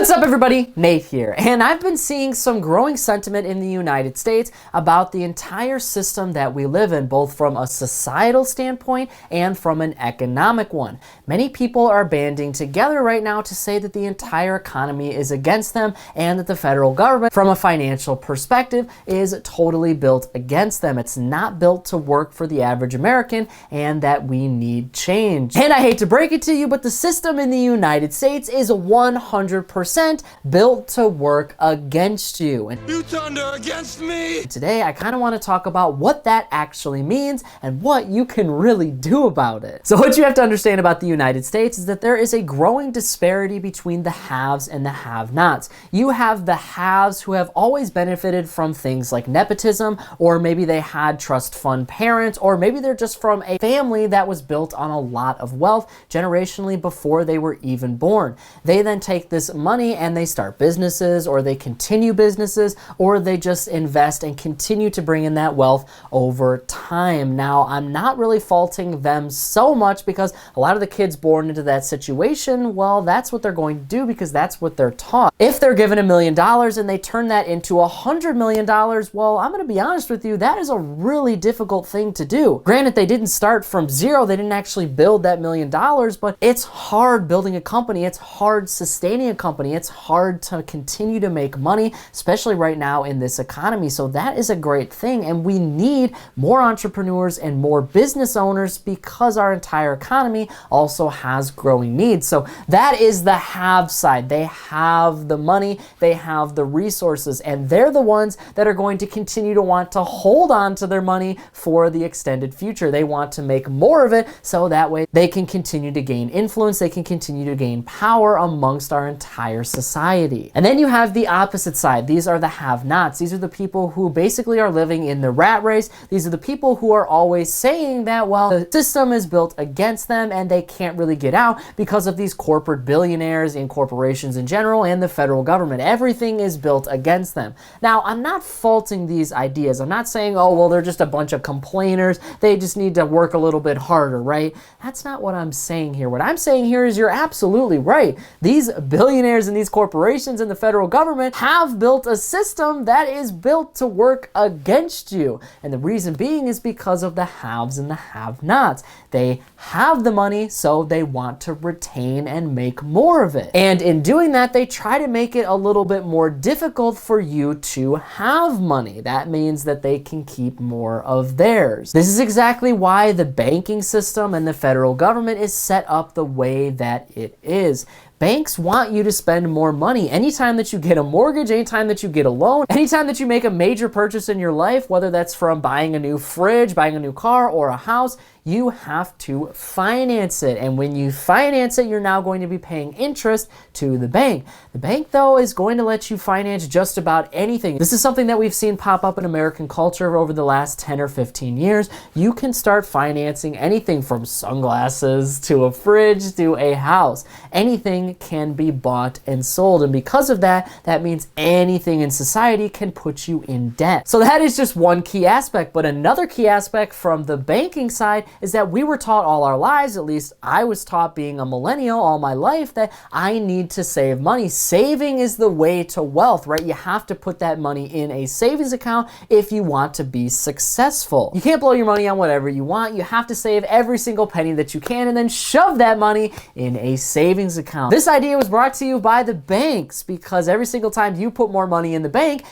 What's up everybody, Nate here, and I've been seeing some growing sentiment in the United States about the entire system that we live in, both from a societal standpoint and from an economic one. Many people are banding together right now to say that the entire economy is against them and that the federal government, from a financial perspective, is totally built against them. It's not built to work for the average American and that we need change. And I hate to break it to you, but the system in the United States is 100% built to work against you. And you turned her against me! Today, I kind of want to talk about what that actually means and what you can really do about it. So what you have to understand about the United States is that there is a growing disparity between the haves and the have-nots. You have the haves who have always benefited from things like nepotism, or maybe they had trust fund parents, or maybe they're just from a family that was built on a lot of wealth generationally before they were even born. They then take this money and they start businesses, or they continue businesses, or they just invest and continue to bring in that wealth over time. Now, I'm not really faulting them so much because a lot of the kids born into that situation, well, that's what they're going to do because that's what they're taught. If they're given $1 million and they turn that into $100 million, well, I'm going to be honest with you, that is a really difficult thing to do. Granted, they didn't start from zero, they didn't actually build that $1 million, but it's hard building a company, it's hard sustaining a company, it's hard to continue to make money, especially right now in this economy. So that is a great thing, and we need more entrepreneurs and more business owners because our entire economy also has growing needs. So that is the have side. They have the money, they have the resources, and they're the ones that are going to continue to want to hold on to their money for the extended future. They want to make more of it so that way they can continue to gain influence, they can continue to gain power amongst our entire society. And then you have the opposite side. These are the have-nots. These are the people who basically are living in the rat race. These are the people who are always saying that, well, the system is built against them and they can't really get out because of these corporate billionaires and corporations in general and the federal government. Everything is built against them. Now, I'm not faulting these ideas. I'm not saying, oh, well, they're just a bunch of complainers. They just need to work a little bit harder, right? That's not what I'm saying here. What I'm saying here is you're absolutely right. These billionaires and these corporations and the federal government have built a system that is built to work against you. And the reason being is because of the haves and the have-nots. They have the money, so they want to retain and make more of it. And in doing that, they try to make it a little bit more difficult for you to have money. That means that they can keep more of theirs. This is exactly why the banking system and the federal government is set up the way that it is. Banks want you to spend more money. Anytime that you get a mortgage, anytime that you get a loan, anytime that you make a major purchase in your life, whether that's from buying a new fridge, buying a new car, or a house, you have to finance it. And when you finance it, you're now going to be paying interest to the bank. The bank, though, is going to let you finance just about anything. This is something that we've seen pop up in American culture over the last 10 or 15 years. You can start financing anything from sunglasses to a fridge to a house. Anything can be bought and sold. And because of that, that means anything in society can put you in debt. So that is just one key aspect. But another key aspect from the banking side is that we were taught all our lives, at least I was taught being a millennial all my life, that I need to save money. Saving is the way to wealth, right? You have to put that money in a savings account if you want to be successful. You can't blow your money on whatever you want. You have to save every single penny that you can and then shove that money in a savings account. This idea was brought to you by the banks because every single time you put more money in the bank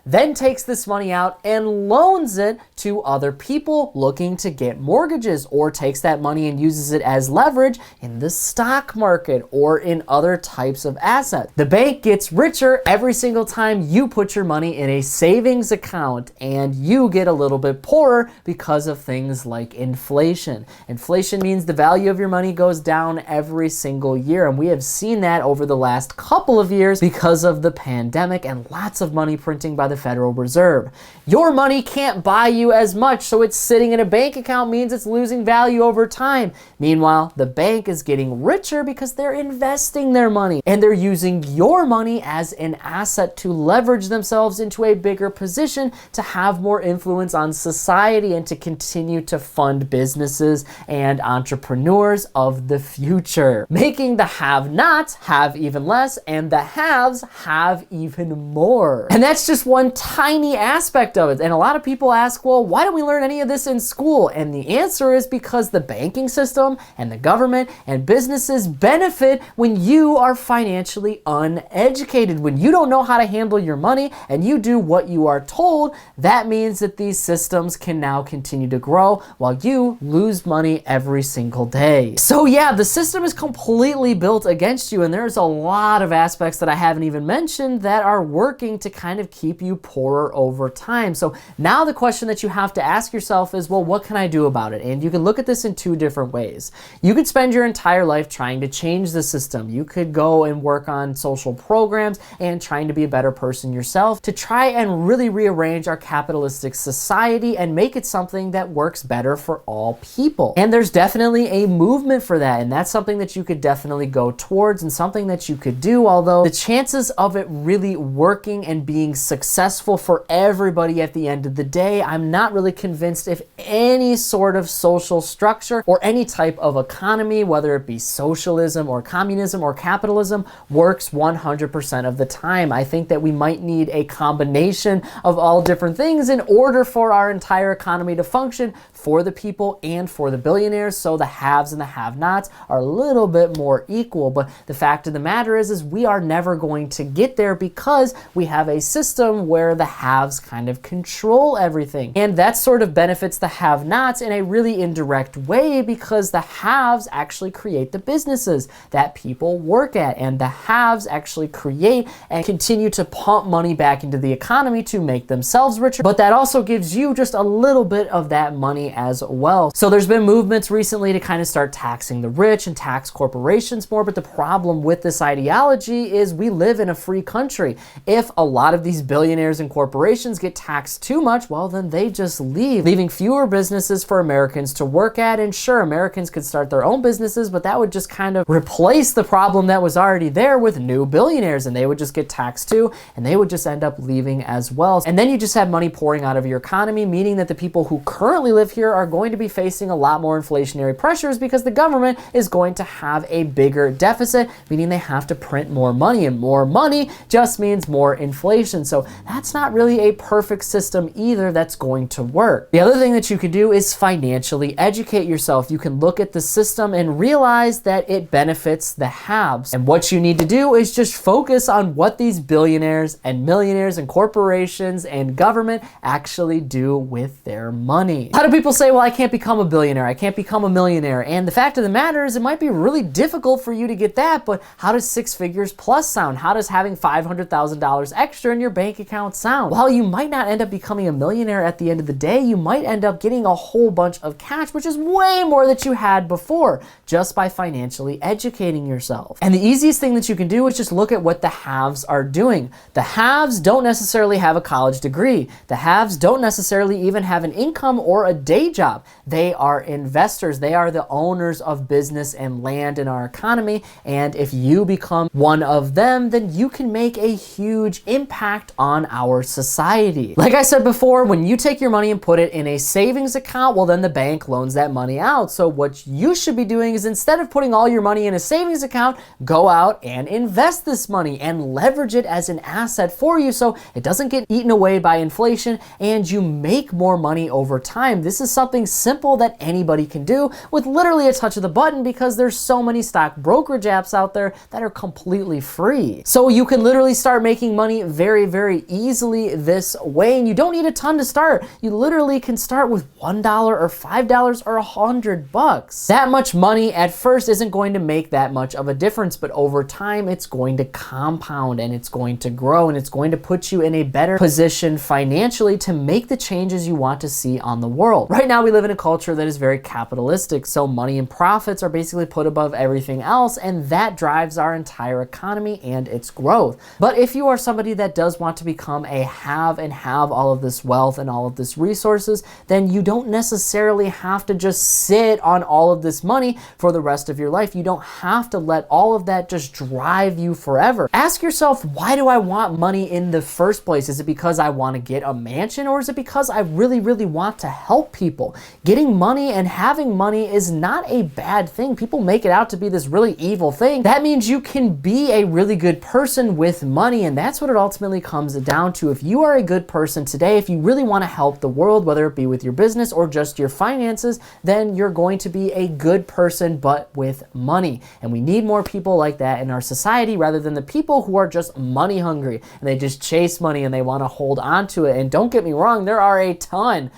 then takes this money out and loans it to other people looking to get mortgages, or takes that money and uses it as leverage in the stock market or in other types of assets. The bank gets richer every single time you put your money in a savings account, and you get a little bit poorer because of things like inflation. Inflation means the value of your money goes down every single year, and we have seen that over the last couple of years because of the pandemic and lots of money printing by the Federal Reserve. Your money can't buy you as much, so it's sitting in a bank account, means it's losing value over time. Meanwhile, the bank is getting richer because they're investing their money and they're using your money as an asset to leverage themselves into a bigger position to have more influence on society and to continue to fund businesses and entrepreneurs of the future, making the have-nots have even less and the haves have even more. And that's just one tiny aspect of it. And a lot of people ask, well, why don't we learn any of this in school? And the answer is because the banking system and the government and businesses benefit when you are financially uneducated. When you don't know how to handle your money and you do what you are told, that means that these systems can now continue to grow while you lose money every single day. So yeah, the system is completely built against you, and there's a lot of aspects that I haven't even mentioned that are working to kind of keep you poorer over time. So now the question that you have to ask yourself is, well, what can I do about it? And you can look at this in two different ways. You could spend your entire life trying to change the system. You could go and work on social programs and trying to be a better person yourself to try and really rearrange our capitalistic society and make it something that works better for all people. And there's definitely a movement for that, and that's something that you could definitely go towards and something that you could do, although the chances of it really working and being successful for everybody at the end of the day, I'm not really convinced if any sort of social structure or any type of economy, whether it be socialism or communism or capitalism, works 100% of the time. I think that we might need a combination of all different things in order for our entire economy to function for the people and for the billionaires, so the haves and the have-nots are a little bit more equal. But the fact of the matter is we are never going to get there because we have a system where the haves kind of control everything. And that sort of benefits the have-nots in a really indirect way because the haves actually create the businesses that people work at, and the haves actually create and continue to pump money back into the economy to make themselves richer. But that also gives you just a little bit of that money as well. So there's been movements recently to kind of start taxing the rich and tax corporations more, but the problem with this ideology is we live in a free country. If a lot of these billionaires and corporations get taxed too much, well, then they just leave, leaving fewer businesses for Americans to work at. And sure, Americans could start their own businesses, but that would just kind of replace the problem that was already there with new billionaires, and they would just get taxed too, and they would just end up leaving as well. And then you just have money pouring out of your economy, meaning that the people who currently live here are going to be facing a lot more inflationary pressures because the government is going to have a bigger deficit, meaning they have to print more money, and more money just means more inflation. So that's not really a perfect system either that's going to work. The other thing that you can do is financially educate yourself. You can look at the system and realize that it benefits the haves. And what you need to do is just focus on what these billionaires and millionaires and corporations and government actually do with their money. A lot of people say, well, I can't become a billionaire, I can't become a millionaire. And the fact of the matter is it might be really difficult for you to get that, but how does 6 figures plus sound? How does having $500,000 extra in your bank account sound? While you might not end up becoming a millionaire at the end of the day, you might end up getting a whole bunch of cash, which is way more than you had before, just by financially educating yourself. And the easiest thing that you can do is just look at what the haves are doing. The haves don't necessarily have a college degree. The haves don't necessarily even have an income or a day job. They are investors. They are the owners of business and land in our economy. And if you become one of them, then you can make a huge impact on our society. Like I said before, when you take your money and put it in a savings account, well, then the bank loans that money out. So what you should be doing is, instead of putting all your money in a savings account, go out and invest this money and leverage it as an asset for you so it doesn't get eaten away by inflation and you make more money over time. This is something simple that anybody can do with literally a touch of the button because there's so many stock brokerage apps out there that are completely free. So you can literally start making money very, very easily this way, and you don't need a ton to start. You literally can start with $1 or $5 or $100. That much money at first isn't going to make that much of a difference, but over time it's going to compound and it's going to grow and it's going to put you in a better position financially to make the changes you want to see on the world. Right now we live in a culture that is very capitalistic, so money and profits are basically put above everything else, and that drives our entire economy and its growth. But if you are somebody that does want to become a have and have all of this wealth and all of this resources, then you don't necessarily necessarily have to just sit on all of this money for the rest of your life. You don't have to let all of that just drive you forever. Ask yourself, why do I want money in the first place? Is it because I want to get a mansion, or is it because I really, really want to help people? Getting money and having money is not a bad thing. People make it out to be this really evil thing. That means you can be a really good person with money, and that's what it ultimately comes down to. If you are a good person today, if you really want to help the world, whether it be with your business or just your finances, then you're going to be a good person, but with money. And we need more people like that in our society, rather than the people who are just money hungry and they just chase money and they want to hold on to it. And don't get me wrong, there are a ton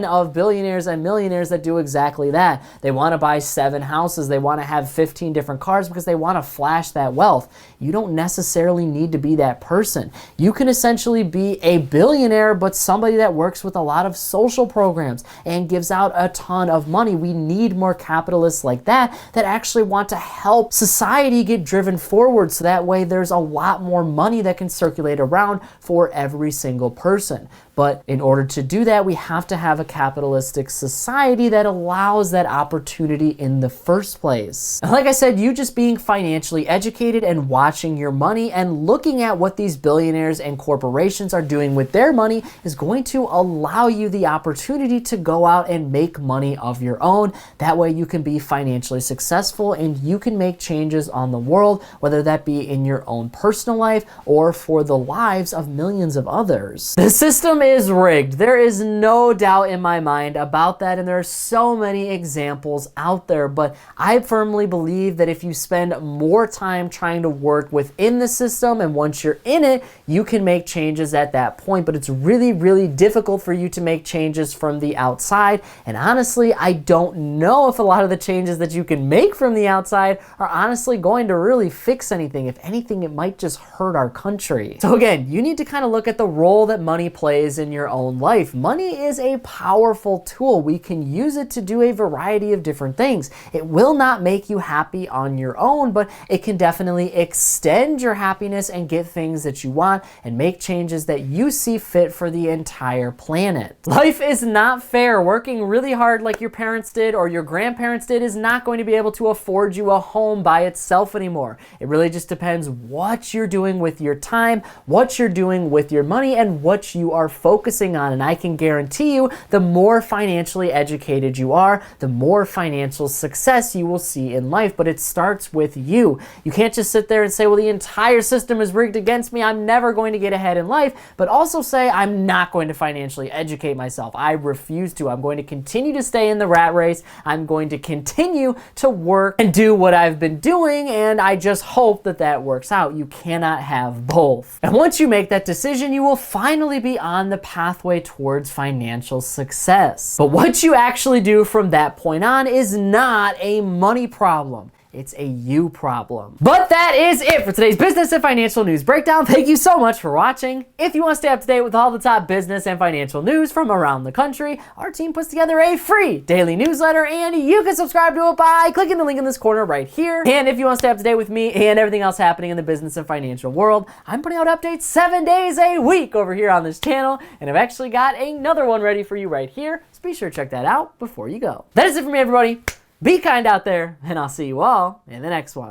of billionaires and millionaires that do exactly that. They want to buy 7 houses, they want to have 15 different cars because they want to flash that wealth. You don't necessarily need to be that person. You can essentially be a billionaire, but somebody that works with a lot of social programs and gives out a ton of money. We need more capitalists like that actually want to help society get driven forward, so that way there's a lot more money that can circulate around for every single person. But in order to do that, we have to have a capitalistic society that allows that opportunity in the first place. And like I said, you just being financially educated and watching your money and looking at what these billionaires and corporations are doing with their money is going to allow you the opportunity to go out and make money of your own. That way you can be financially successful and you can make changes on the world, whether that be in your own personal life or for the lives of millions of others. The system is rigged. There is no doubt in my mind about that, and there are so many examples out there, but I firmly believe that if you spend more time trying to work within the system, and once you're in it, you can make changes at that point, but it's really, really difficult for you to make changes from the outside. And honestly, I don't know if a lot of the changes that you can make from the outside are honestly going to really fix anything. If anything, it might just hurt our country. So again, you need to kind of look at the role that money plays in your own life. Money is a powerful tool. We can use it to do a variety of different things. It will not make you happy on your own, but it can definitely extend your happiness and get things that you want and make changes that you see fit for the entire planet. Life is not fair. Working really hard like your parents did or your grandparents did is not going to be able to afford you a home by itself anymore. It really just depends what you're doing with your time, what you're doing with your money, and what you are focusing on. And I can guarantee you, the more financially educated you are, the more financial success you will see in life. But it starts with you. You can't just sit there and say, well, the entire system is rigged against me, I'm never going to get ahead in life, but also say, I'm not going to financially educate myself. I refuse to. I'm going to continue to stay in the rat race. I'm going to continue to work and do what I've been doing, and I just hope that that works out. You cannot have both. And once you make that decision, you will finally be on the pathway towards financial success. But what you actually do from that point on is not a money problem. It's a you problem. But that is it for today's business and financial news breakdown. Thank you so much for watching. If you want to stay up to date with all the top business and financial news from around the country, our team puts together a free daily newsletter, and you can subscribe to it by clicking the link in this corner right here. And if you want to stay up to date with me and everything else happening in the business and financial world, I'm putting out updates 7 days a week over here on this channel, and I've actually got another one ready for you right here, so be sure to check that out before you go. That is it for me, everybody. Be kind out there, and I'll see you all in the next one.